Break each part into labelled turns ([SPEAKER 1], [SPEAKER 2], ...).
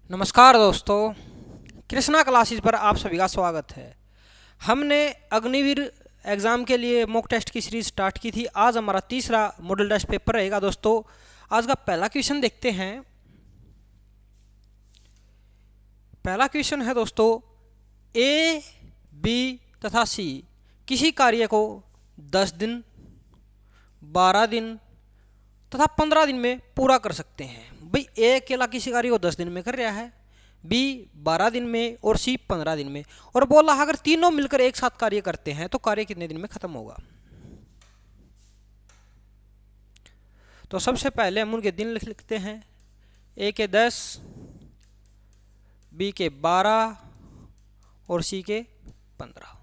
[SPEAKER 1] नमस्कार दोस्तों, कृष्णा क्लासेस पर आप सभी का स्वागत है। हमने अग्निवीर एग्ज़ाम के लिए मॉक टेस्ट की सीरीज स्टार्ट की थी। आज हमारा तीसरा मॉडल टेस्ट पेपर रहेगा। दोस्तों, आज का पहला क्वेश्चन देखते हैं। पहला क्वेश्चन है दोस्तों, ए, बी तथा सी किसी कार्य को 10 दिन, 12 दिन तथा 15 दिन में पूरा कर सकते हैं। भाई ए अकेला किसी कार्य को 10 दिन में कर रहा है, बी 12 दिन में और सी 15 दिन में। और बोला अगर तीनों मिलकर एक साथ कार्य करते हैं तो कार्य कितने दिन में खत्म होगा। तो सबसे पहले हम उनके दिन लिख लिखते हैं। ए के 10, बी के 12 और सी के 15।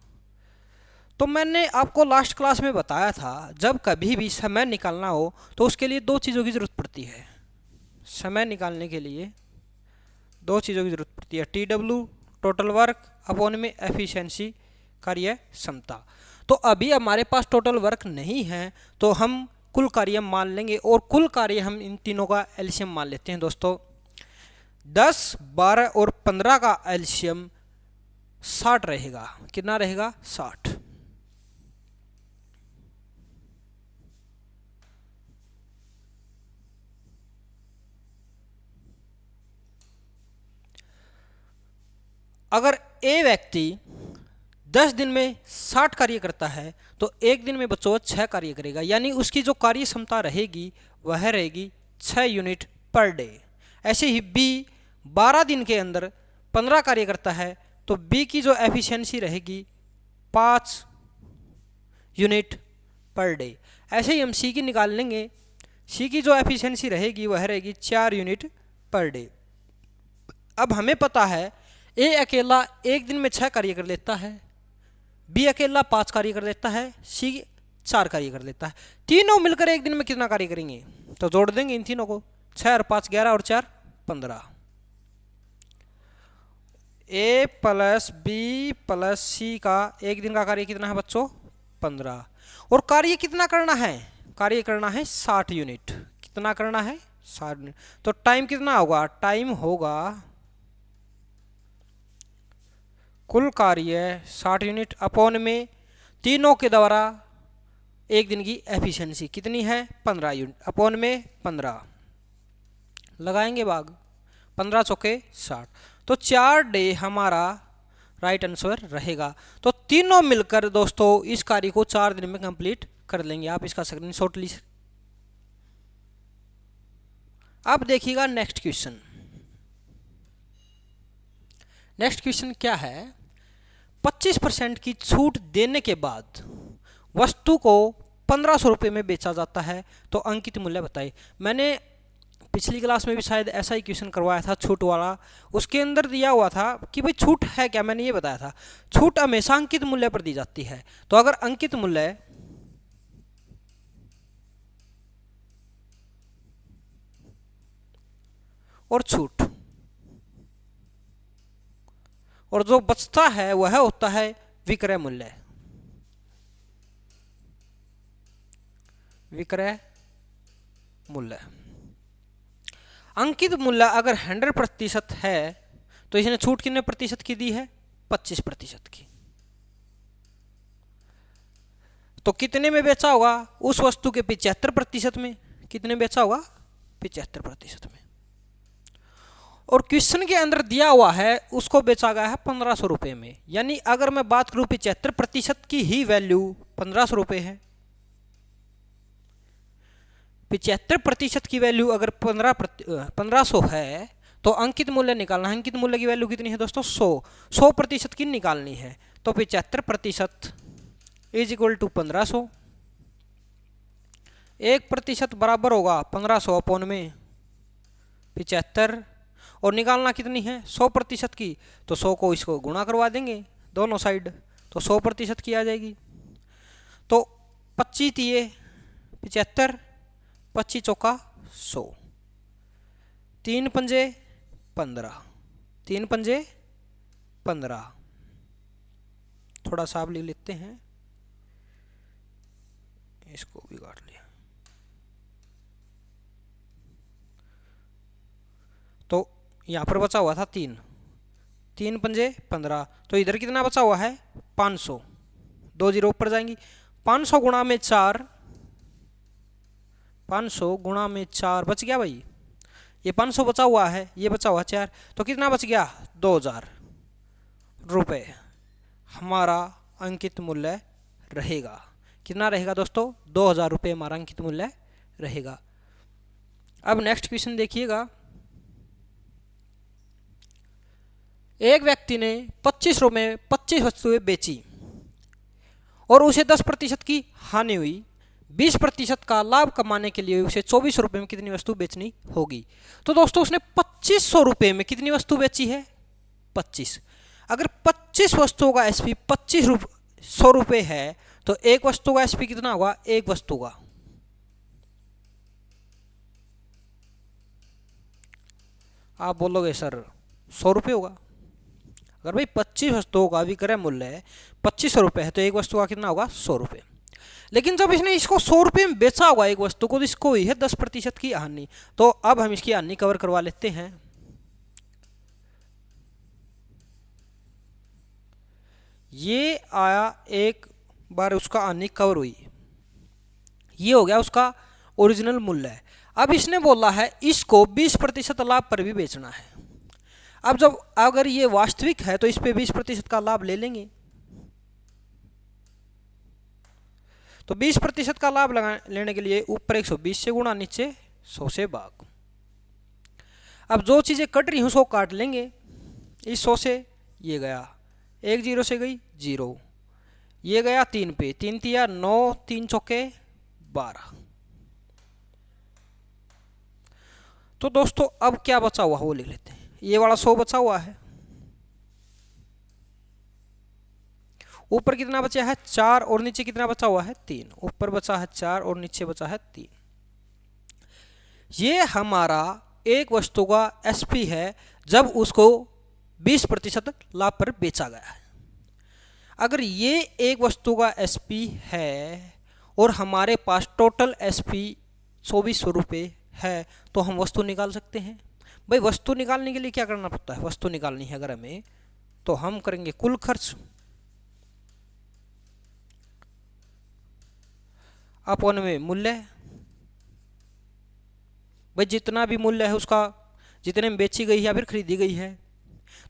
[SPEAKER 1] तो मैंने आपको लास्ट क्लास में बताया था, जब कभी भी समय निकालना हो तो उसके लिए दो चीज़ों की ज़रूरत पड़ती है। समय निकालने के लिए दो चीज़ों की ज़रूरत पड़ती है, TW टोटल वर्क अपॉन में एफिशिएंसी कार्य क्षमता। तो अभी हमारे पास टोटल वर्क नहीं है तो हम कुल कार्य मान लेंगे, और कुल कार्य हम इन तीनों का एलसीएम मान लेते हैं। दोस्तों, 10, 12 और 15 का एलसीएम 60 रहेगा। कितना रहेगा? 60। अगर ए व्यक्ति 10 दिन में 60 कार्य करता है तो एक दिन में बच्चों 6 कार्य करेगा, यानी उसकी जो कार्य क्षमता रहेगी वह रहेगी 6 यूनिट पर डे। ऐसे ही बी 12 दिन के अंदर 15 कार्य करता है तो बी की जो एफिशिएंसी रहेगी 5 यूनिट पर डे। ऐसे ही हम सी की निकाल लेंगे। सी की जो एफिशिएंसी रहेगी वह रहेगी 4 यूनिट पर डे। अब हमें पता है ए अकेला एक दिन में 6 कार्य कर लेता है, बी अकेला 5 कार्य कर लेता है, सी 4 कार्य कर लेता है। तीनों मिलकर एक दिन में कितना कार्य करेंगे? तो जोड़ देंगे इन तीनों को, 6 और 5 11 और 4 15। ए प्लस बी प्लस सी का एक दिन का कार्य कितना है बच्चों? 15। और कार्य कितना करना है? कार्य करना है 60 यूनिट। कितना करना है? 60 यूनिट। तो टाइम कितना होगा? टाइम होगा कुल कार्य 60 यूनिट अपॉन में तीनों के द्वारा एक दिन की एफिशिएंसी कितनी है? 15 यूनिट अपॉन में 15 लगाएंगे भाग, 15 चौके 60। तो 4 डे हमारा राइट आंसर रहेगा। तो तीनों मिलकर दोस्तों इस कार्य को 4 दिन में कंप्लीट कर लेंगे। आप इसका स्क्रीनशॉट लीजिए। अब देखिएगा नेक्स्ट क्वेश्चन। नेक्स्ट क्वेश्चन क्या है? 25% की छूट देने के बाद वस्तु को 1500 रुपये में बेचा जाता है, तो अंकित मूल्य बताइए। मैंने पिछली क्लास में भी शायद ऐसा ही क्वेश्चन करवाया था, छूट वाला। उसके अंदर दिया हुआ था कि भाई छूट है क्या, मैंने ये बताया था। छूट हमेशा अंकित मूल्य पर दी जाती है। तो अगर अंकित मूल्य और छूट और जो बचता है वह होता है विक्रय मूल्य। विक्रय मूल्य अंकित मूल्य अगर 100% है तो इसने छूट कितने प्रतिशत की दी है? 25% की। तो कितने में बेचा होगा? उस वस्तु के 75% में। कितने बेचा होगा? 75% में। और क्वेश्चन के अंदर दिया हुआ है उसको बेचा गया है 1500 रुपये में। यानी अगर मैं बात करूं 75% की ही वैल्यू 1500 रुपये है। 75% की वैल्यू अगर 1500 है तो अंकित मूल्य निकालना है। अंकित मूल्य की वैल्यू कितनी है दोस्तों? 100% की निकालनी है। तो 75% इज इक्वल टू 1500। 1% बराबर होगा 1500 अपॉन में 75, और निकालना कितनी है? 100% की। तो 100 को इसको गुणा करवा देंगे दोनों साइड, तो 100% की आ जाएगी। तो 25 दिए 75, 25 चौका 100, 3 पंजे 15, 3 पंजे 15। थोड़ा सा आप लिख लेते हैं, इसको भी काट लिया। तो यहाँ पर बचा हुआ था 3, 3 पंजे 15, तो इधर कितना बचा हुआ है 500, 2 जीरो ऊपर जाएंगी। 500 गुणा में 4, 500 गुणा में 4 बच गया भाई, ये 500 बचा हुआ है, ये बचा हुआ 4, तो कितना बच गया 2000 रुपये हमारा अंकित मूल्य रहेगा। कितना रहेगा दोस्तों 2000 रुपये हमारा अंकित मूल्य रहेगा। अब नेक्स्ट क्वेश्चन देखिएगा, एक व्यक्ति ने 25 रुपये में 25 वस्तुएं बेची और उसे 10% की हानि हुई। 20% का लाभ कमाने के लिए उसे 24 रुपये में कितनी वस्तु बेचनी होगी। तो दोस्तों उसने 2500 रुपये में कितनी वस्तु बेची है 25। अगर 25 वस्तुओं का एसपी 2500 रुपये है तो एक वस्तु का एसपी कितना होगा, एक वस्तु का आप बोलोगे सर 100 रुपये होगा। अगर भाई 25 वस्तुओं का विक्रय मूल्य है 2500 रुपये है तो एक वस्तु का कितना होगा 100 रुपये। लेकिन जब इसने इसको 100 रुपये में बेचा होगा एक वस्तु को, तो इसको हुई है 10% की हानि। तो अब हम इसकी हानि कवर करवा लेते हैं। ये आया एक बार उसका हानि कवर हुई, ये हो गया उसका ओरिजिनल मूल्य है। अब इसने बोला है इसको 20% लाभ पर भी बेचना है। अब जब अगर ये वास्तविक है तो इस पे 20% का लाभ ले लेंगे, तो 20% का लाभ लेने के लिए ऊपर 120 से गुणा, नीचे 100 से भाग। अब जो चीज़ें कट रही हैं उसको काट लेंगे। इस 100 से ये गया, 1 जीरो से गई 0, ये गया 3 पे, 3 तिया 9, 3 चौके 12। तो दोस्तों अब क्या बचा हुआ वो लिख लेते हैं। ये वाला 100 बचा हुआ है, ऊपर कितना बचा है 4 और नीचे कितना बचा हुआ है 3। ऊपर बचा है 4 और नीचे बचा है 3। ये हमारा एक वस्तु का एसपी है जब उसको 20% लाभ पर बेचा गया है। अगर ये एक वस्तु का एसपी है और हमारे पास टोटल एसपी 2400 रुपये है तो हम वस्तु निकाल सकते हैं। भाई वस्तु निकालने के लिए क्या करना पड़ता है, वस्तु निकालनी है अगर हमें तो हम करेंगे कुल खर्च अपन में मूल्य। भाई जितना भी मूल्य है उसका जितने में बेची गई है या फिर खरीदी गई है,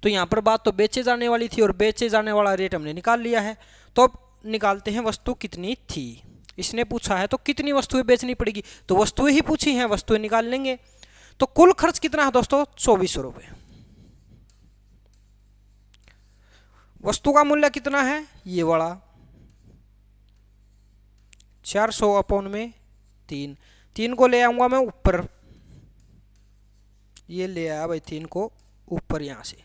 [SPEAKER 1] तो यहाँ पर बात तो बेचे जाने वाली थी और बेचे जाने वाला रेट हमने निकाल लिया है। तो अब निकालते हैं वस्तु कितनी थी। इसने पूछा है तो कितनी वस्तुएं बेचनी पड़ेगी, तो वस्तुएं ही पूछी हैं, वस्तुएं निकाल लेंगे। तो कुल खर्च कितना है दोस्तों 2400 रुपये। वस्तु का मूल्य कितना है ये वाला 400 अपॉन में 3, 3 को ले आऊंगा मैं ऊपर, ये ले आया भाई 3 को ऊपर यहां से,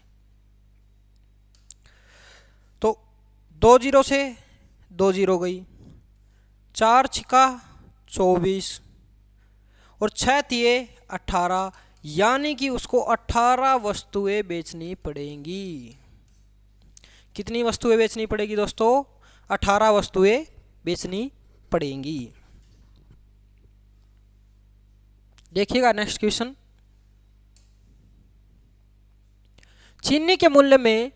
[SPEAKER 1] तो 2 जीरो से 2 जीरो गई, 4 छिका 24 और 6 तिये 18, यानी कि उसको 18 वस्तुएं बेचनी पड़ेंगी। कितनी वस्तुएं बेचनी पड़ेगी दोस्तों 18 वस्तुएं बेचनी पड़ेंगी। देखिएगा नेक्स्ट क्वेश्चन, चीनी के मूल्य में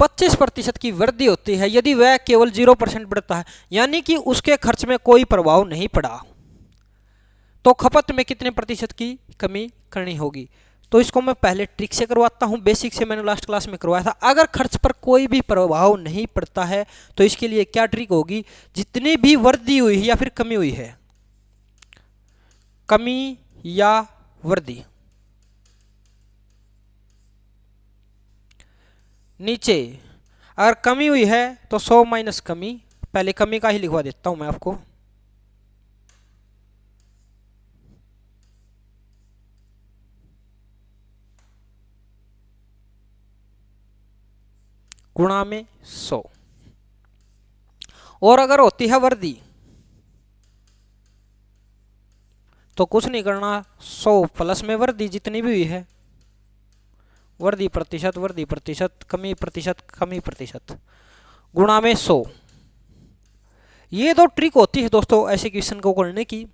[SPEAKER 1] 25% की वृद्धि होती है यदि वह केवल 0% बढ़ता है, यानी कि उसके खर्च में कोई प्रभाव नहीं पड़ा, तो खपत में कितने प्रतिशत की कमी करनी होगी। तो इसको मैं पहले ट्रिक से करवाता हूं, बेसिक से मैंने लास्ट क्लास में करवाया था। अगर खर्च पर कोई भी प्रभाव नहीं पड़ता है तो इसके लिए क्या ट्रिक होगी, जितनी भी वृद्धि हुई है या फिर कमी हुई है, कमी या वृद्धि, नीचे अगर कमी हुई है तो 100 माइनस कमी, पहले कमी का ही लिखवा देता हूं मैं आपको, गुणा में 100। और अगर होती है वृद्धि तो कुछ नहीं करना, 100 प्लस में वृद्धि जितनी भी हुई है, वृद्धि प्रतिशत कमी प्रतिशत गुणा में 100। ये दो ट्रिक होती है दोस्तों ऐसे क्वेश्चन को करने की।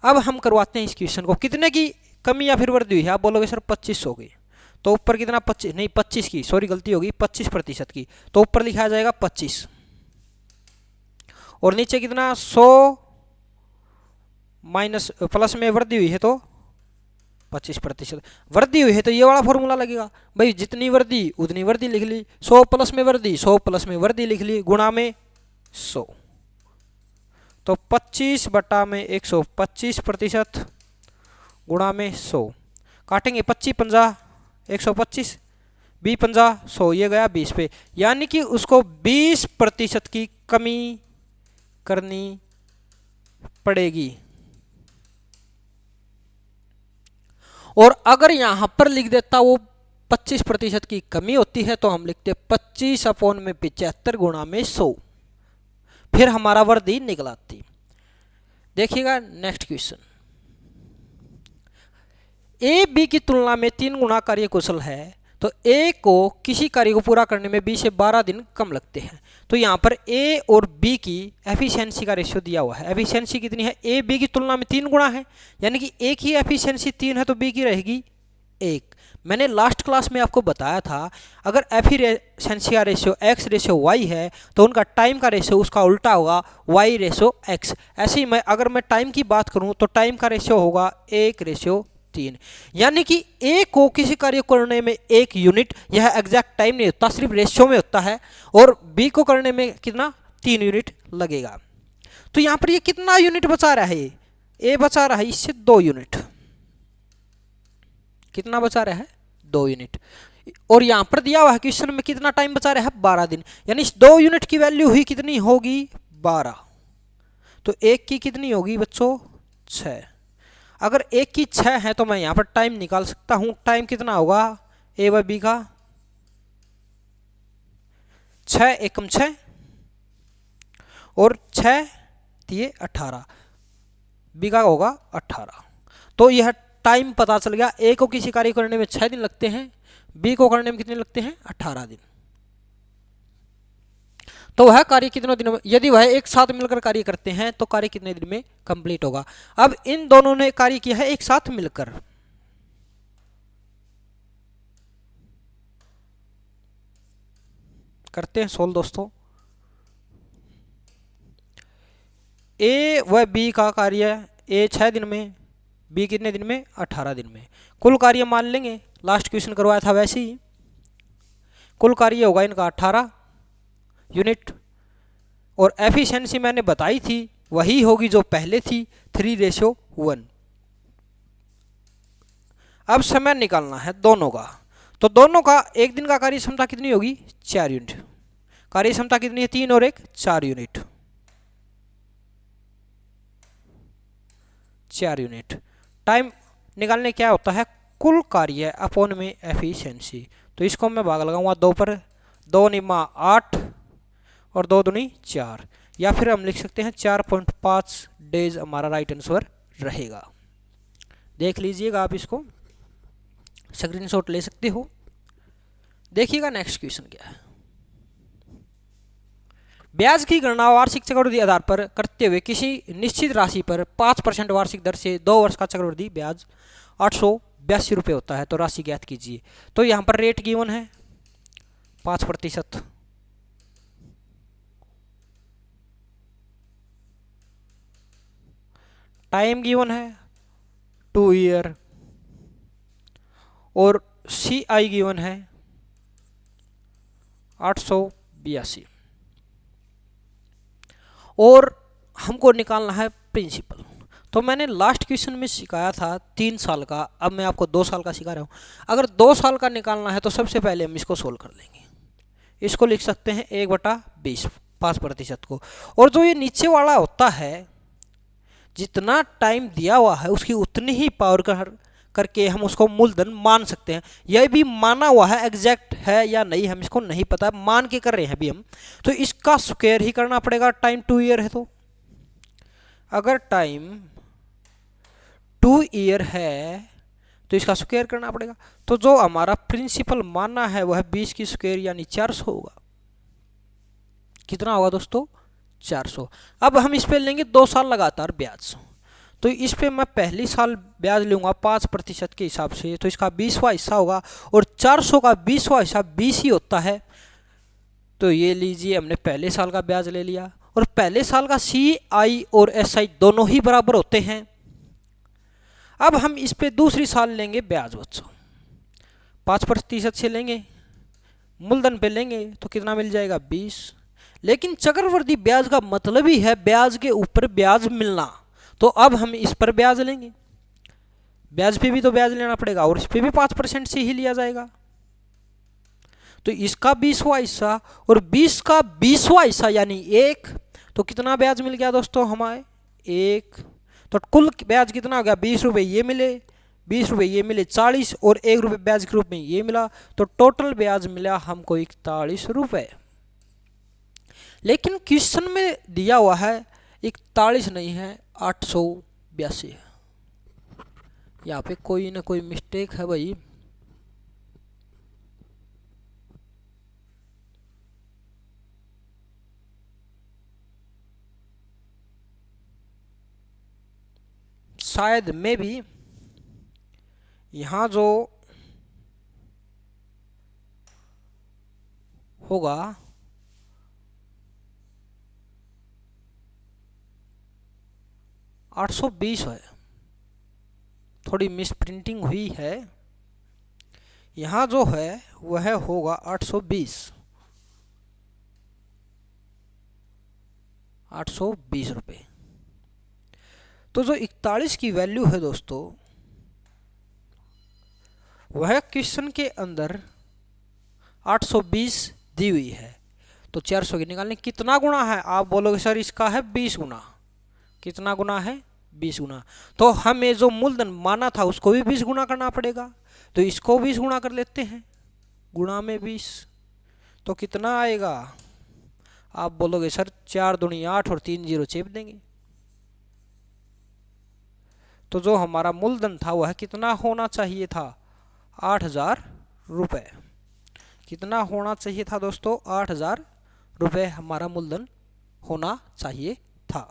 [SPEAKER 1] अब हम करवाते हैं इस क्वेश्चन को, कितने की कमी या फिर वृद्धि हुई है। आप बोलोगे सर 2500 की, तो ऊपर कितना 25 नहीं 25 की, सॉरी गलती होगी, 25% की, तो ऊपर लिखा जाएगा 25 और नीचे कितना 100 माइनस प्लस में वृद्धि हुई है तो 25% वृद्धि हुई है तो ये वाला फॉर्मूला लगेगा भाई, जितनी वृद्धि उतनी वृद्धि लिख ली, 100 प्लस में वृद्धि 100 प्लस में वृद्धि लिख ली गुणा में 100, तो 25 बटा में 100 25% गुणा में 100, काटेंगे 25 50 125 20 50 100, ये गया 20 पे, यानी कि उसको 20% की कमी करनी पड़ेगी। और अगर यहां पर लिख देता वो 25% की कमी होती है तो हम लिखते 25/75 गुणा में 100, फिर हमारा वृद्धि निकल आती। देखिएगा नेक्स्ट क्वेश्चन, ए बी की तुलना में 3 गुना कार्य कुशल है तो ए को किसी कार्य को पूरा करने में 20 से 12 दिन कम लगते हैं। तो यहाँ पर ए और बी की एफिशिएंसी का रेशियो दिया हुआ है। एफिशिएंसी कितनी है, ए बी की तुलना में 3 गुना है, यानी कि ए की एफिशिएंसी 3 है तो बी की रहेगी 1। मैंने लास्ट क्लास में आपको बताया था अगर एफिशिएंसी का रेशियो x रेशियो y है तो उनका टाइम का रेशियो उसका उल्टा होगा y रेशियो x। ऐसे ही अगर मैं टाइम की बात करूं तो टाइम का रेशियो होगा 1:3, यानी कि ए को किसी कार्य करने में 1 यूनिट, यह एग्जैक्ट टाइम नहीं होता, सिर्फ रेशियो में होता है, और बी को करने में कितना 3 यूनिट लगेगा। तो यहां पर ये कितना यूनिट बचा रहा है, ए बचा रहा है इससे 2 यूनिट, कितना बचा रहा है 2 यूनिट, और यहां पर दिया हुआ है क्वेश्चन में कितना टाइम बचा रहा है 12 दिन, यानी इस 2 यूनिट की वैल्यू हुई कितनी होगी 12, तो एक की कितनी होगी बच्चों 6। अगर एक की 6 है तो मैं यहां पर टाइम निकाल सकता हूं, टाइम कितना होगा ए व बी का 6 एकम 6 और 6 दिए 18, बी का होगा 18। तो यह टाइम पता चल गया, ए को किसी कार्य करने में 6 दिन लगते हैं, बी को करने में कितने लगते हैं 18 दिन। तो वह कार्य कितने दिनों में, यदि वह एक साथ मिलकर कार्य करते हैं तो कार्य कितने दिन में कंप्लीट होगा। अब इन दोनों ने कार्य किया है एक साथ मिलकर, करते हैं सोल्व दोस्तों। ए व बी का कार्य ए 6 दिन में, बी कितने दिन में 18 दिन में, कुल कार्य मान लेंगे, लास्ट क्वेश्चन करवाया था वैसे ही, कुल कार्य होगा इनका 18 यूनिट, और एफिशिएंसी मैंने बताई थी वही होगी जो पहले थी 3:1। अब समय निकालना है दोनों का, तो दोनों का एक दिन का कार्य क्षमता कितनी होगी 4 यूनिट, कार्य क्षमता कितनी है 3 और 1 4 यूनिट, 4 यूनिट। टाइम निकालने क्या होता है कुल कार्य अपॉन में एफिशिएंसी, तो इसको मैं भाग लगाऊंगा 2 पर, 2 निमा 8 और 2 दूनी 4, या फिर हम लिख सकते हैं 4.5 डेज हमारा राइट आंसर रहेगा। देख लीजिएगा आप, इसको स्क्रीनशॉट ले सकते हो। देखिएगा नेक्स्ट क्वेश्चन क्या है, ब्याज की गणना वार्षिक चक्रवृद्धि आधार पर करते हुए किसी निश्चित राशि पर 5% वार्षिक दर से 2 वर्ष का चक्रवृद्धि ब्याज 882 रुपये होता है, तो राशि ज्ञात कीजिए। तो यहाँ पर रेट गिवन है 5%, टाइम गिवन है 2 ईयर, और CI गिवन है 882, और हमको निकालना है प्रिंसिपल। तो मैंने लास्ट क्वेश्चन में सिखाया था 3 साल का, अब मैं आपको 2 साल का सिखा रहा हूँ। अगर 2 साल का निकालना है तो सबसे पहले हम इसको सोल्व कर लेंगे, इसको लिख सकते हैं 1/20 5% को, और जो ये नीचे वाला होता है जितना टाइम दिया हुआ है उसकी उतनी ही पावर करके हम उसको मूलधन मान सकते हैं। यह भी माना हुआ है, एग्जैक्ट है या नहीं हम इसको नहीं पता, मान के कर रहे हैं अभी हम, तो इसका स्क्वायर ही करना पड़ेगा। टाइम 2 ईयर है, तो अगर टाइम 2 ईयर है तो इसका स्क्वायर करना पड़ेगा। तो जो हमारा प्रिंसिपल माना है वह 20 की स्क्वायर यानी 400 होगा। कितना होगा दोस्तों 400। अब हम इस पे लेंगे 2 साल लगातार ब्याज, तो इस पे मैं पहली साल ब्याज लूँगा 5% के हिसाब से, तो इसका 20वां हिस्सा होगा, और 400 का 20वां हिस्सा 20 ही होता है। तो ये लीजिए हमने पहले साल का ब्याज ले लिया, और पहले साल का CI और SI दोनों ही बराबर होते हैं। अब हम इस पे दूसरी साल लेंगे ब्याज बच्चों, 5% से लेंगे, मूलधन पे लेंगे तो कितना मिल जाएगा 20। लेकिन चक्रवृद्धि ब्याज का मतलब ही है ब्याज के ऊपर ब्याज मिलना, तो अब हम इस पर ब्याज लेंगे, ब्याज पे भी तो ब्याज लेना पड़ेगा, और इस पे भी 5% से ही लिया जाएगा। तो इसका 20वां हिस्सा और 20 का 20वां हिस्सा यानी 1, तो कितना ब्याज मिल गया दोस्तों हमारे 1। तो कुल ब्याज कितना हो गया 20 रुपये, ये मिले 20 रुपये, ये मिले 40, और 1 रुपये ब्याज के रूप में ये मिला, तो टोटल ब्याज मिला हमको 41 रुपये। लेकिन क्वेश्चन में दिया हुआ है 41 नहीं है, 882 है। यहाँ पे कोई ना कोई मिस्टेक है भाई। शायद में भी यहाँ जो होगा 820 है, थोड़ी मिस प्रिंटिंग हुई है। यहाँ जो है वह होगा 820 रुपये। तो जो 41 की वैल्यू है दोस्तों, वह क्वेश्चन के अंदर 820 दी हुई है। तो 400 की निकालने कितना गुना है, आप बोलोगे सर इसका है 20 गुना। कितना गुना है 20 गुना। तो हमें जो मूलधन माना था उसको भी 20 गुना करना पड़ेगा, तो इसको 20 गुना कर लेते हैं, गुणा में 20, तो कितना आएगा, आप बोलोगे सर 4 दूनी 8 और 3 जीरो चेप देंगे। तो जो हमारा मूलधन था वह कितना होना चाहिए था 8000 रुपये। कितना होना चाहिए था दोस्तों 8000 रुपये हमारा मूलधन होना चाहिए था।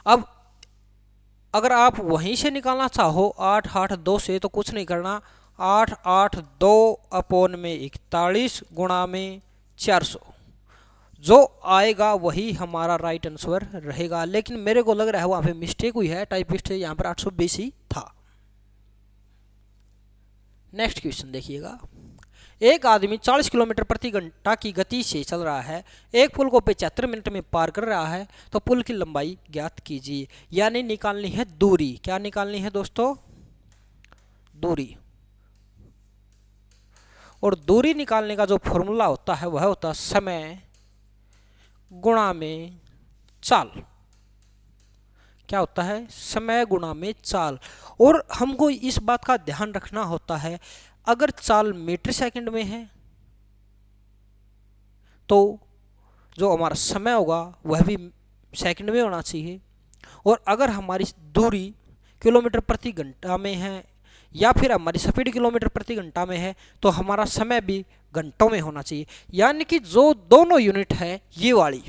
[SPEAKER 1] अब अगर आप वहीं से निकालना चाहो 882 से, तो कुछ नहीं करना, 882 अपॉन में 41 गुणा में 400, जो आएगा वही हमारा राइट आंसर रहेगा। लेकिन मेरे को लग रहा है वहाँ पे मिस्टेक हुई है, टाइपिस्ट से यहाँ पर 820 ही था। नेक्स्ट क्वेश्चन देखिएगा, एक आदमी 40 किलोमीटर प्रति घंटा की गति से चल रहा है, एक पुल को 75 मिनट में पार कर रहा है, तो पुल की लंबाई ज्ञात कीजिए। यानी निकालनी है दूरी। क्या निकालनी है दोस्तों, दूरी। और दूरी निकालने का जो फॉर्मूला होता है वह होता है समय गुणा में चाल। क्या होता है, समय गुणा में चाल। और हमको इस बात का ध्यान रखना होता है, अगर चाल मीटर सेकंड में है तो जो हमारा समय होगा वह भी सेकंड में होना चाहिए, और अगर हमारी दूरी किलोमीटर प्रति घंटा में है या फिर हमारी स्पीड किलोमीटर प्रति घंटा में है तो हमारा समय भी घंटों में होना चाहिए। यानी कि जो दोनों यूनिट है ये वाली,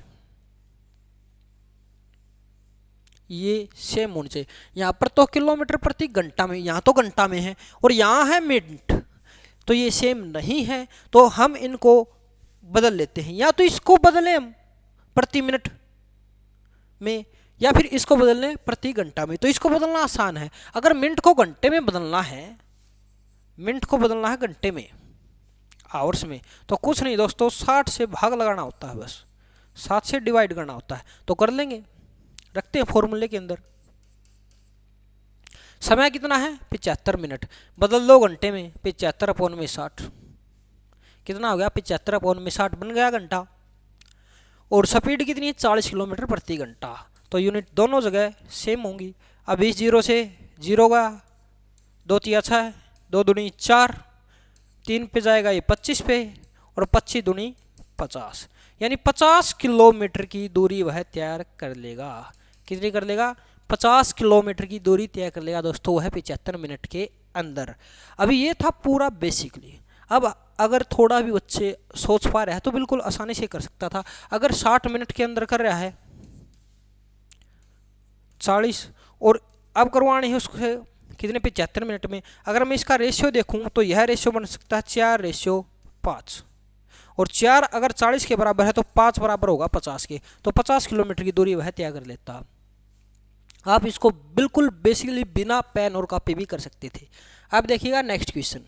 [SPEAKER 1] ये सेम होनी चाहिए। यहाँ पर तो किलोमीटर प्रति घंटा में, यहाँ तो घंटा में है, और यहाँ है मिनट, तो ये सेम नहीं है, तो हम इनको बदल लेते हैं। या तो इसको बदलें हम प्रति मिनट में, या फिर इसको बदल लें प्रति घंटा में। तो इसको बदलना आसान है। अगर मिनट को घंटे में बदलना है, मिनट को बदलना है घंटे में, आवर्स में, तो कुछ नहीं दोस्तों, 60 से भाग लगाना होता है, बस 7 से डिवाइड करना होता है, तो कर लेंगे। रखते हैं फॉर्मूले के अंदर, समय कितना है 75 मिनट, बदल दो घंटे में, 75 अपॉन में 60, कितना हो गया 75 अपॉन में 60 बन गया घंटा। और स्पीड कितनी है 40 किलोमीटर प्रति घंटा, तो यूनिट दोनों जगह सेम होंगी। अब इस जीरो से जीरो गया, 2 तिया 6, 2 दूनी 4, 3 पे जाएगा ये 25 पे, और 25 दूनी 50, यानी 50 किलोमीटर की दूरी वह तैयार कर लेगा। कितनी कर लेगा 50 किलोमीटर की दूरी तय कर लेगा दोस्तों, वह 75 मिनट के अंदर। अभी ये था पूरा बेसिकली। अब अगर थोड़ा भी बच्चे सोच पा रहे हैं तो बिल्कुल आसानी से कर सकता था। अगर 60 मिनट के अंदर कर रहा है 40 और अब करवानी है उसको कितने 75 मिनट में। अगर मैं इसका रेशियो देखूं तो यह रेशियो बन सकता है 4:5 और 4 अगर 40 के बराबर है तो 5 बराबर होगा 50 के, तो 50 किलोमीटर की दूरी वह तय कर लेता। आप इसको बिल्कुल बेसिकली बिना पेन और कॉपी भी कर सकते थे। अब देखिएगा नेक्स्ट क्वेश्चन।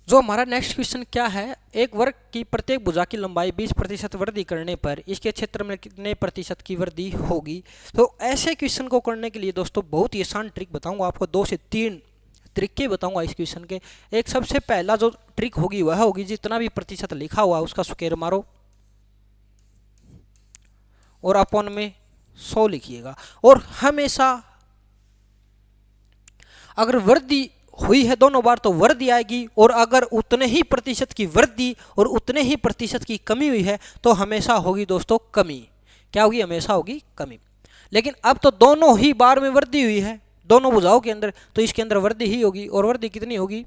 [SPEAKER 1] जो हमारा नेक्स्ट क्वेश्चन क्या है, एक वर्ग की प्रत्येक भुजा की लंबाई 20% वृद्धि करने पर इसके क्षेत्र में कितने प्रतिशत की वृद्धि होगी। तो ऐसे क्वेश्चन को करने के लिए दोस्तों बहुत ही आसान ट्रिक बताऊंगा आपको, 2 से 3 तरीके बताऊंगा इस क्वेश्चन के। एक सबसे पहला जो ट्रिक होगी वह होगी जितना भी प्रतिशत लिखा हुआ है उसका स्क्वायर मारो और अपॉन में 100 लिखिएगा। और हमेशा अगर वृद्धि हुई है दोनों बार तो वृद्धि आएगी, और अगर उतने ही प्रतिशत की वृद्धि और उतने ही प्रतिशत की कमी हुई है तो हमेशा होगी दोस्तों कमी। क्या होगी? हमेशा होगी कमी। लेकिन अब तो दोनों ही बार में वृद्धि हुई है दोनों भुजाओं के अंदर, तो इसके अंदर वृद्धि ही होगी। और वृद्धि कितनी होगी?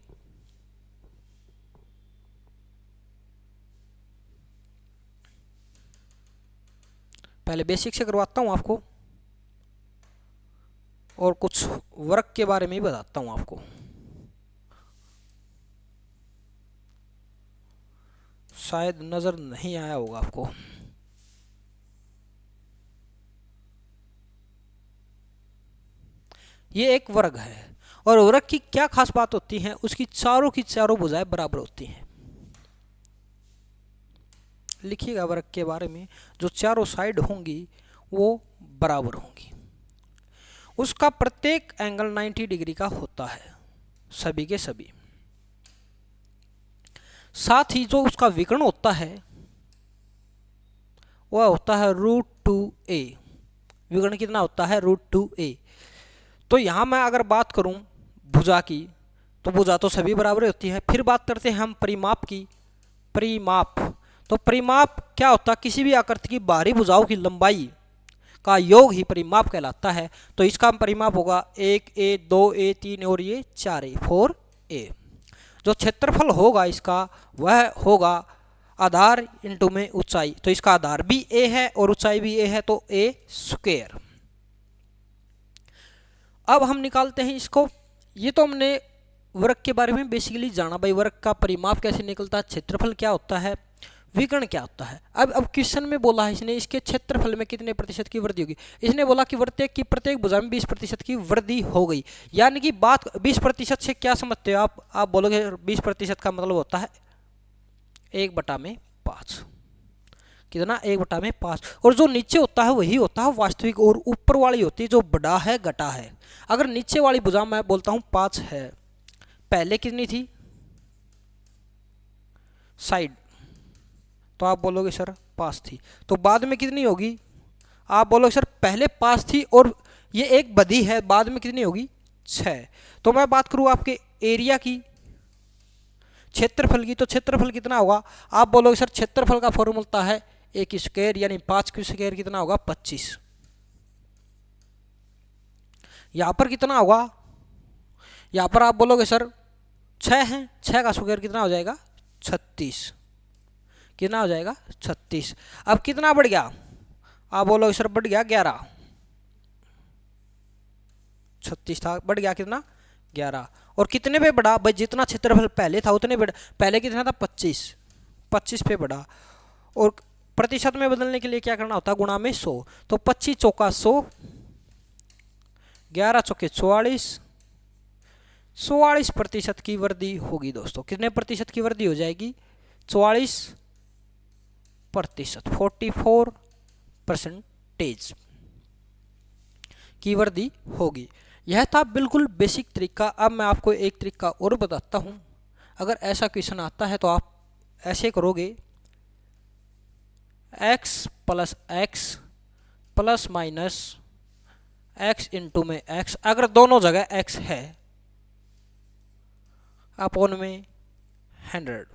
[SPEAKER 1] पहले बेसिक से करवाता हूं आपको और कुछ वर्क के बारे में ही बताता हूं आपको। शायद नजर नहीं आया होगा आपको। ये एक वर्ग है और वर्ग की क्या खास बात होती है, उसकी चारों की चारों भुजाएं बराबर होती हैं। लिखिएगा वर्ग के बारे में, जो चारों साइड होंगी वो बराबर होंगी। उसका प्रत्येक एंगल 90 डिग्री का होता है, सभी के सभी। साथ ही जो उसका विकर्ण होता है वह होता है √2a। विकर्ण कितना होता है? √2a। तो यहां मैं अगर बात करूं भुजा की तो भुजा तो सभी बराबर होती है। फिर बात करते हैं हम परिमाप की। परिमाप, तो परिमाप क्या होता है? किसी भी आकृति की बाहरी भुजाओं की लंबाई का योग ही परिमाप कहलाता है। तो इसका परिमाप होगा 1a, 2a, 3a और ये 4a, 4a। जो क्षेत्रफल होगा इसका वह होगा आधार इंटू में ऊंचाई। तो इसका आधार भी a है और ऊंचाई भी a है, तो a स्क्वायर। अब हम निकालते हैं इसको। ये तो हमने वर्ग के बारे में बेसिकली जाना, भाई वर्ग का परिमाप कैसे निकलता है, क्षेत्रफल क्या होता है, विकर्ण क्या होता है। अब क्वेश्चन में बोला है इसने इसके क्षेत्रफल में कितने प्रतिशत की वृद्धि होगी। इसने बोला कि वर्ग की प्रत्येक भुजा में 20% की वृद्धि हो गई। यानी कि बात 20% से क्या समझते हो आप बोलोगे 20% का मतलब होता है 1/5। कितना? 1/5। और जो नीचे होता है वही होता है वास्तविक, और ऊपर वाली होती है जो बड़ा है घटा है। अगर नीचे वाली भुजा मैं बोलता हूं 5 है, पहले कितनी थी साइड, तो आप बोलोगे सर 5 थी, तो बाद में कितनी होगी? आप बोलोगे सर पहले 5 थी और ये एक बधी है, बाद में कितनी होगी? 6। तो मैं बात करूं आपके एरिया की, क्षेत्रफल की, तो क्षेत्रफल कितना होगा? आप बोलोगे सर क्षेत्रफल का फॉर्मूला है 1 स्क्वायर, यानी 5 की स्क्वायर कितना होगा? 25। यहां पर कितना होगा? यहां पर आप बोलोगे सर 6 है, 6 का स्क्वायर कितना हो जाएगा? 36। कितना हो जाएगा? 36। अब कितना बढ़ गया? आप बोलोगे सर बढ़ गया 11। 36 था, बढ़ गया कितना? 11। और कितने पे बढ़ा? भाई जितना क्षेत्रफल पहले था उतने बढ़ा। पहले कितना था? 25। 25 पे बढ़ा। और प्रतिशत में बदलने के लिए क्या करना होता है? गुणा में 100। तो 25 चौका 100, 11 चौके 44, 44% की वृद्धि होगी दोस्तों। कितने प्रतिशत की वृद्धि हो जाएगी? 44%, 44% की वृद्धि होगी। यह था बिल्कुल बेसिक तरीका। अब मैं आपको एक तरीका और बताता हूं। अगर ऐसा क्वेश्चन आता है तो आप ऐसे करोगे, x + x ± x इंटू में x, अगर दोनों जगह x है अपॉन में 100।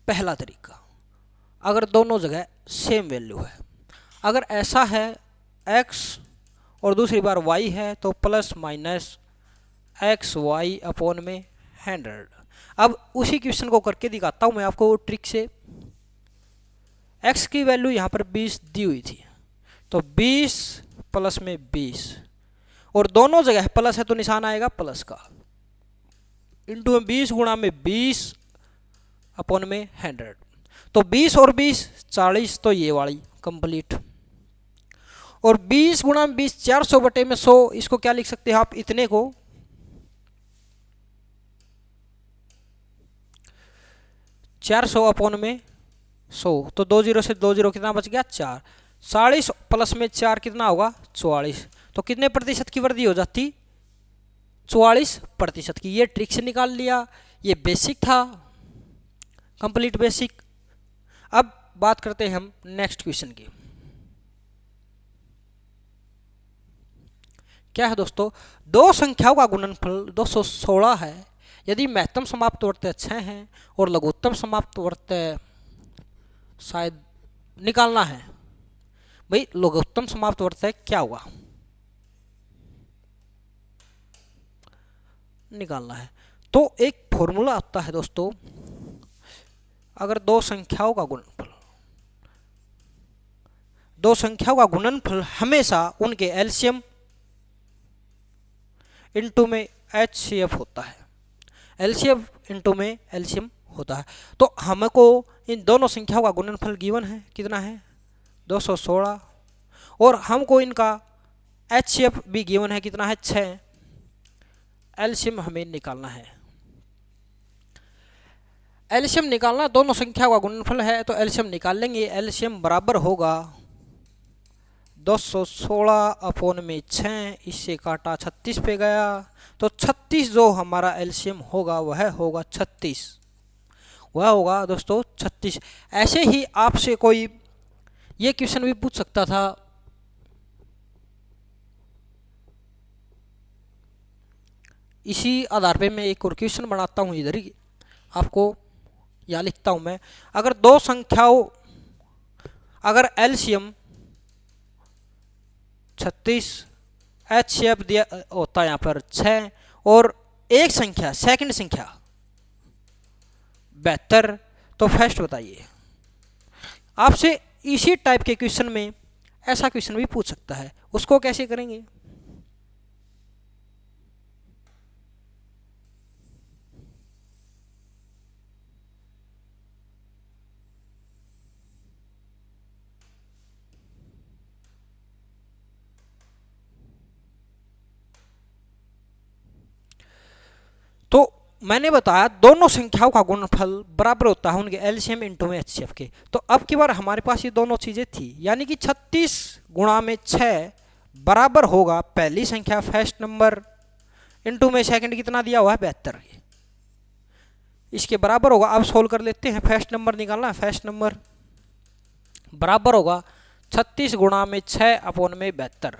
[SPEAKER 1] पहला तरीका, अगर दोनों जगह सेम वैल्यू है। अगर ऐसा है x और दूसरी बार y है तो ± xy अपॉन में 100। अब उसी क्वेश्चन को करके दिखाता हूं मैं आपको ट्रिक से। x की वैल्यू यहां पर 20 दी हुई थी, तो 20 प्लस में 20, और दोनों जगह प्लस है तो निशान आएगा प्लस का, इंटू में 20 गुणा में 20 अपॉन में 100। तो 20 और 20 40, तो ये वाली कंप्लीट। और 20 गुणा में 20 400 बटे में 100, इसको क्या लिख सकते हैं आप इतने को 400 अपॉन में 100, तो 2 जीरो से 2 जीरो कितना बच गया 4। 40 प्लस में 4 कितना होगा 44। तो कितने प्रतिशत की वृद्धि हो जाती 44% की। ये ट्रिक से निकाल लिया, ये बेसिक था, कंप्लीट बेसिक। अब बात करते हैं हम नेक्स्ट क्वेश्चन की। क्या है दोस्तों, दो संख्याओं का गुणनफल 216 है यदि महत्तम समाप्त वर्त 6 हैं और लघुत्तम समाप्त वर्त शायद निकालना है। भाई लघुत्तम समाप्त वर्त क्या हुआ निकालना है। तो एक फॉर्मूला आता है दोस्तों, अगर दो संख्याओं का गुणनफल हमेशा उनके एलसीएम इंटू में एचसीएफ होता है, एलसीएम इंटू में एलसीएम होता है। तो हमको इन दोनों संख्याओं का गुणनफल गिवन है, कितना है 216, और हमको इनका एचसीएफ भी गिवन है, कितना है 6। एलसीएम हमें निकालना है, एलसीएम निकालना, दोनों संख्याओं का गुणनफल है तो एलसीएम निकाल लेंगे। एलसीएम बराबर होगा 216 अपॉन में 6, इससे काटा 36 पे गया, तो 36 जो हमारा एलसीएम होगा वह होगा 36, वह होगा दोस्तों 36। ऐसे ही आपसे कोई ये क्वेश्चन भी पूछ सकता था, इसी आधार पे मैं एक और क्वेश्चन बनाता हूँ, इधर ही आपको या लिखता हूँ मैं। अगर दो संख्याओं, अगर एलसीएम 36, एचसीएफ दिया होता है यहाँ पर 6, और एक संख्या सेकंड संख्या 72, तो फर्स्ट बताइए। आपसे इसी टाइप के क्वेश्चन में ऐसा क्वेश्चन भी पूछ सकता है, उसको कैसे करेंगे। तो मैंने बताया दोनों संख्याओं का गुणनफल बराबर होता है उनके एलसीएम इंटू में एचसीएफ के। तो अब की बार हमारे पास ये दोनों चीज़ें थी, यानी कि 36 गुणा में 6 बराबर होगा पहली संख्या फर्स्ट नंबर इंटू में सेकंड कितना दिया हुआ है 72, इसके बराबर होगा। अब सोल्व कर लेते हैं, फर्स्ट नंबर निकालना है, फर्स्ट नंबर बराबर होगा 36 गुणा में 6 अपॉन में 72,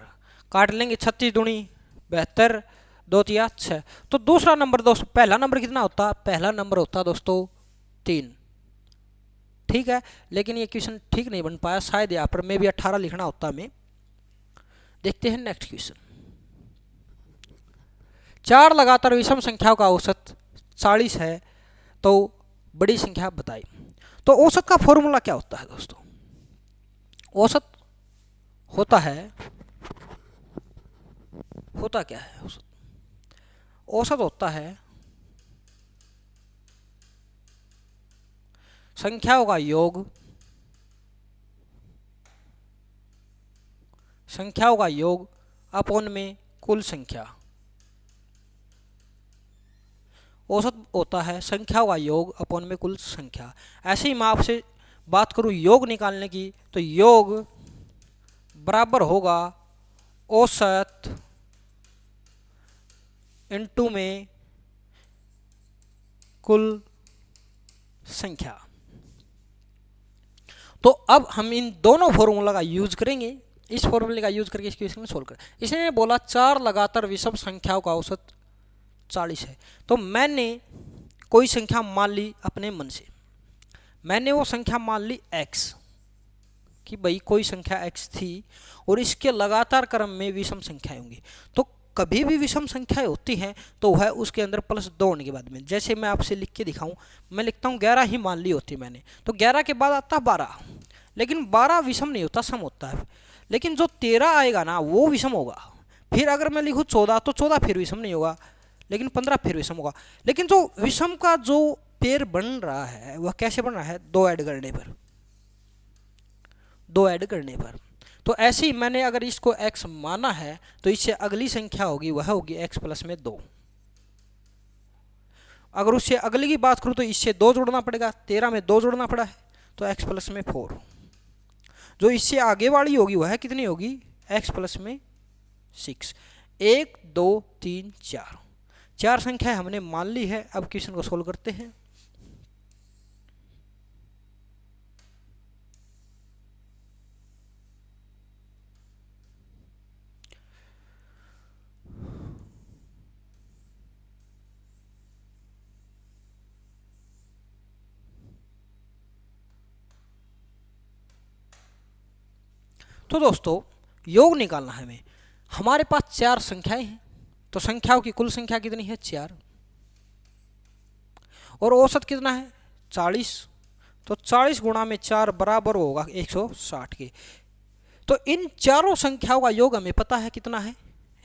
[SPEAKER 1] काट लेंगे 36 दूनी 72, 2 तिया 6। तो दूसरा नंबर दोस्तों, पहला नंबर कितना होता, पहला नंबर होता दोस्तों 3, ठीक है। लेकिन ये क्वेश्चन ठीक नहीं बन पाया, शायद यहाँ पर मैं भी 18 लिखना होता मैं। देखते हैं नेक्स्ट क्वेश्चन। 4 लगातार विषम संख्याओं का औसत 40 है तो बड़ी संख्या बताई। तो औसत का फॉर्मूला क्या होता है दोस्तों, औसत होता क्या है औसत, औसत होता है संख्याओं का योग, संख्याओं का योग अपॉन में कुल संख्या। औसत होता है संख्याओं का योग अपॉन में कुल संख्या। ऐसे ही मैं आपसे बात करूं योग निकालने की, तो योग बराबर होगा औसत इंटू में कुल संख्या। तो अब हम इन दोनों फॉर्मूला का यूज करेंगे, इस फॉर्मूले का यूज करके इस क्वेश्चन में सोल्व करें। इसने बोला 4 लगातार विषम संख्याओं का औसत 40 है। तो मैंने कोई संख्या मान ली अपने मन से, मैंने वो संख्या मान ली x, कि भाई कोई संख्या x थी और इसके लगातार क्रम में विषम संख्याएं होंगी। तो कभी भी विषम संख्याएं होती हैं तो वह उसके अंदर +2 होने के बाद में, जैसे मैं आपसे लिख के दिखाऊं, मैं लिखता हूं 11 ही मान ली होती मैंने, तो 11 के बाद आता 12, लेकिन 12 विषम नहीं होता, सम होता है। लेकिन जो 13 आएगा ना वो विषम होगा। फिर अगर मैं लिखूँ 14 तो 14 फिर विषम नहीं होगा, लेकिन 15 फिर विषम होगा। लेकिन जो विषम का जो पेयर बन रहा है वह कैसे बन रहा है, 2 ऐड करने पर, 2 ऐड करने पर। तो ऐसे ही मैंने अगर इसको x माना है तो इससे अगली संख्या होगी वह होगी x प्लस में 2। अगर उससे अगली की बात करूँ तो इससे 2 जोड़ना पड़ेगा, 13 में 2 जोड़ना पड़ा है तो x प्लस में 4। जो इससे आगे वाली होगी वह कितनी होगी, x प्लस में 6। 1 2 3 4 4 संख्या हमने मान ली है। अब क्वेश्चन को सोल्व करते हैं। तो दोस्तों योग निकालना है हमें। हमारे पास 4 संख्याएं हैं, तो संख्याओं की कुल संख्या कितनी है, 4, और औसत कितना है, 40। तो 40 गुणा में 4 बराबर होगा 160 के। तो इन चारों संख्याओं का योग हमें पता है कितना है,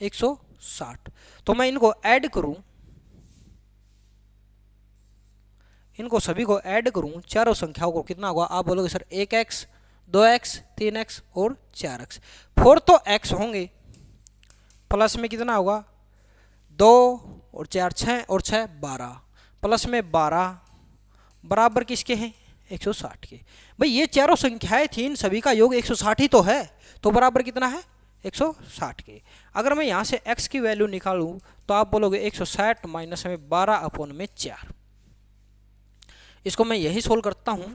[SPEAKER 1] 160। तो मैं इनको ऐड करूं, इनको सभी को ऐड करूं, चारों संख्याओं को कितना होगा, आप बोलोगे सर 1x 2x 3x और 4x। 4 तो x होंगे, प्लस में कितना होगा 2 और 4 6 और 6 12, प्लस में 12 बराबर किसके हैं, 160 के। भाई ये चारों संख्याएं थी, इन सभी का योग 160 ही तो है, तो बराबर कितना है, 160 के। अगर मैं यहाँ से x की वैल्यू निकालूं तो आप बोलोगे 160 माइनस में 12 अपॉन में 4। इसको मैं यही सोल्व करता हूं।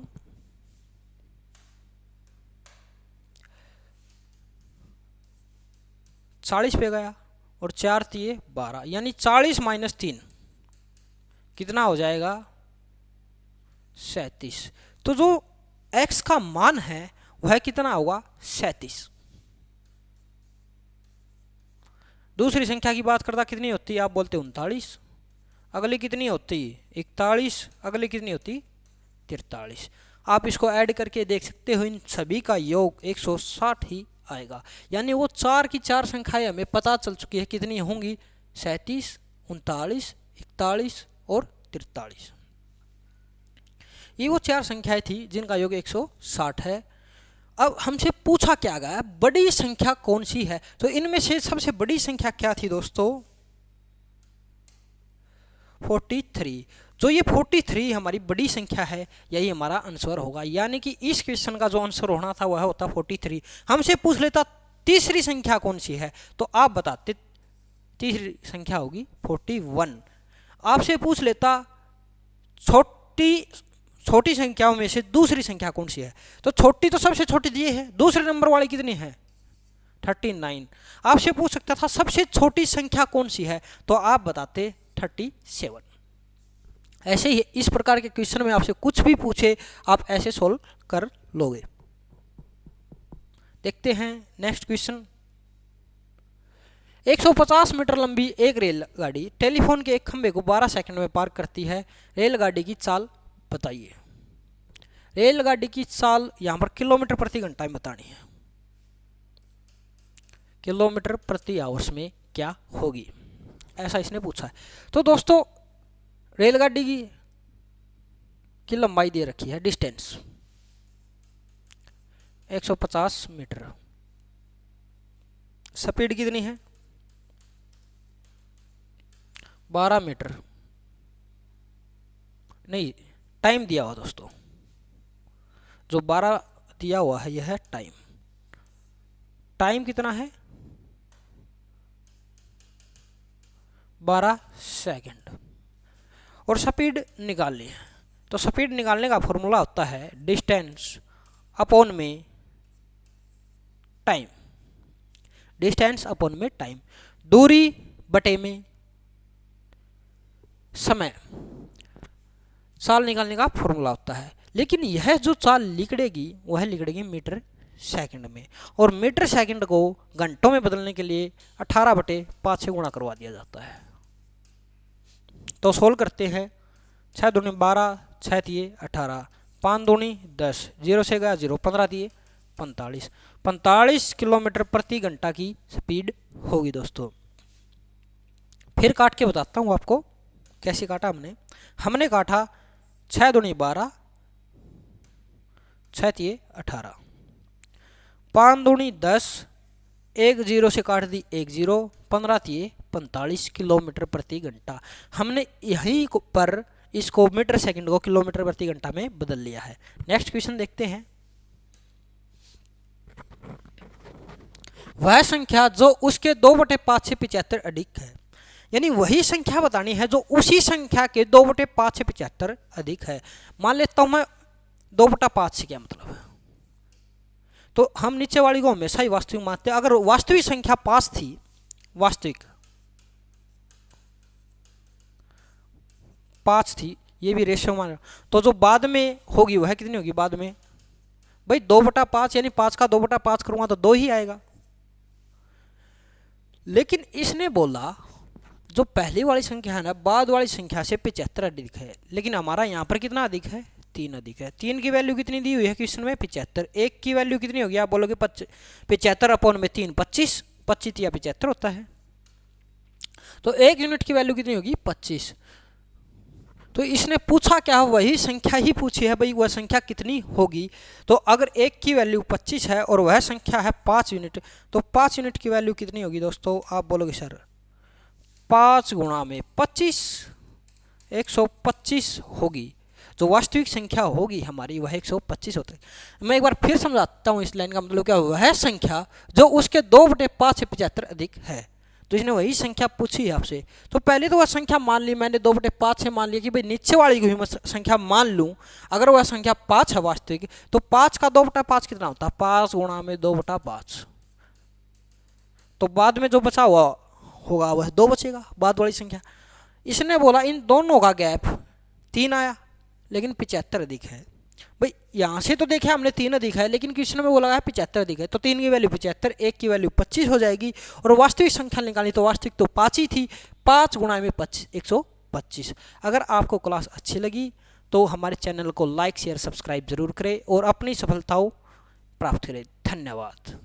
[SPEAKER 1] 40 पे गया और 4 दिए 12, यानी 40 माइनस 3 कितना हो जाएगा, 37। तो जो x का मान है वह कितना होगा, 37। दूसरी संख्या की बात करता कितनी होती है, आप बोलते 39। अगली कितनी होती, 41। अगली कितनी होती, 43। आप इसको ऐड करके देख सकते हो, इन सभी का योग 160 ही आएगा। यानी वो 4 की 4 संख्याएं हमें पता चल चुकी है कितनी होंगी, 37 39 41 और 43। ये वो 4 संख्याएं थी जिनका योग 160 है। अब हमसे पूछा क्या गया, बड़ी संख्या कौन सी है। तो इनमें से सबसे बड़ी संख्या क्या थी दोस्तों, 43। जो ये 43 हमारी बड़ी संख्या है, यही हमारा आंसर होगा। यानी कि इस क्वेश्चन का जो आंसर होना था वह होता 43। हमसे पूछ लेता तीसरी संख्या कौन सी है, तो आप बताते तीसरी संख्या होगी 41। आपसे पूछ लेता छोटी संख्याओं में से दूसरी संख्या कौन सी है, तो छोटी तो सबसे छोटी दी है, दूसरे नंबर वाली कितनी है, 39। आपसे पूछ सकता था सबसे छोटी संख्या कौन सी है, तो आप बताते 37। ऐसे ही इस प्रकार के क्वेश्चन में आपसे कुछ भी पूछे आप ऐसे सोल्व कर लोगे। देखते हैं नेक्स्ट क्वेश्चन। 150 मीटर लंबी एक रेलगाड़ी टेलीफोन के एक खंभे को 12 सेकंड में पार करती है। रेलगाड़ी की चाल बताइए। रेलगाड़ी की चाल यहाँ पर किलोमीटर प्रति घंटा में बतानी है। किलोमीटर प्रति आवर्स में क्या होगी, ऐसा इसने पूछा है। तो दोस्तों रेलगाड़ी की लंबाई दे रखी है, डिस्टेंस 150 मीटर। स्पीड कितनी है, 12 मीटर। नहीं, टाइम दिया हुआ दोस्तों, जो 12 दिया हुआ है यह है टाइम। टाइम कितना है, 12 सेकंड। और स्पीड निकाल ली है। तो स्पीड निकालने का फॉर्मूला होता है डिस्टेंस अपॉन में टाइम। डिस्टेंस अपॉन में टाइम, दूरी बटे में समय, चाल निकालने का फॉर्मूला होता है। लेकिन यह जो चाल लिखड़ेगी वह लिखड़ेगी मीटर सेकंड में, और मीटर सेकंड को घंटों में बदलने के लिए 18/5 से गुणा करवा दिया जाता है। तो सोल्व करते हैं। 6 दूनी 12, 6 दिए 18, 5 दूनी 10, 0 से गया 0, 15 दिए 45। 45 किलोमीटर प्रति घंटा की स्पीड होगी दोस्तों। फिर काट के बताता हूँ आपको कैसे काटा हमने काटा 6 दूनी 12, 6 तिये 18, 5 दूनी 10, 1 0 से काट दी 1 0, 15 तिये 45 किलोमीटर प्रति घंटा। हमने यहीं पर इसको मीटर सेकंड को किलोमीटर प्रति घंटा में बदल लिया है। नेक्स्ट क्वेश्चन देखते हैं। वह संख्या जो उसके 2/5 से 75 अधिक है, यानी वही संख्या बतानी है जो उसी संख्या के 2/5 से 75 अधिक है। मान लेता हूं मैं 2/5 से क्या मतलब है, तो हम नीचे वाली को हमेशा ही वास्तविक मानते हैं। अगर वास्तविक संख्या 5 थी, वास्तविक 5 थी, ये भी रेशियो मान, तो जो बाद में होगी वह कितनी होगी बाद में? भाई 2/5, यानी 5 का 2/5 करूंगा तो 2 ही आएगा। लेकिन इसने बोला जो पहली वाली संख्या है ना, बाद वाली संख्या से 75 अधिक है, लेकिन हमारा यहाँ पर कितना अधिक है? 3 अधिक है। 3 की वैल्यू कितनी दी हुई है क्वेश्चन में? 75। 1 की वैल्यू कितनी होगी? आप बोलोगे 75/3 25, 25 या 75 होता है। तो 1 यूनिट की वैल्यू कितनी होगी? 25। तो इसने पूछा क्या? वही संख्या ही पूछी है भाई, वह संख्या कितनी होगी। तो अगर 1 की वैल्यू 25 है और वह संख्या है 5 यूनिट, तो 5 यूनिट की वैल्यू कितनी होगी दोस्तों? आप बोलोगे सर 5 गुणा में 25, 125 होगी। जो वास्तविक संख्या होगी हमारी वह 125 होती है। मैं एक बार फिर समझाता हूँ इस लाइन का मतलब क्या। वह संख्या जो उसके 2/5 से 75 अधिक है, तो इसने वही संख्या पूछी है आपसे। तो पहले तो वह संख्या मान ली मैंने, 2/5 से मान लिया कि भाई नीचे वाली को भी मैं संख्या मान लूँ। अगर वह संख्या 5 है वास्तविक, तो 5 का 2/5 कितना होता है? 5 गुणा में 2/5। तो बाद में जो बचा हुआ होगा वह 2 बचेगा, बाद वाली संख्या। इसने बोला इन दोनों का गैप 3 आया, लेकिन 75 अधिक है। भाई यहाँ से तो देखे हमने 3 अधिक है, लेकिन क्वेश्चन में बोला है 75 अधिक है, तो 3 की वैल्यू 75, 1 की वैल्यू 25 हो जाएगी। और वास्तविक संख्या निकाली तो वास्तविक तो 5 ही थी, 5 गुणा में 25, 125। अगर आपको क्लास अच्छी लगी तो हमारे चैनल को लाइक शेयर सब्सक्राइब जरूर करें और अपनी सफलताओं प्राप्त करें। धन्यवाद।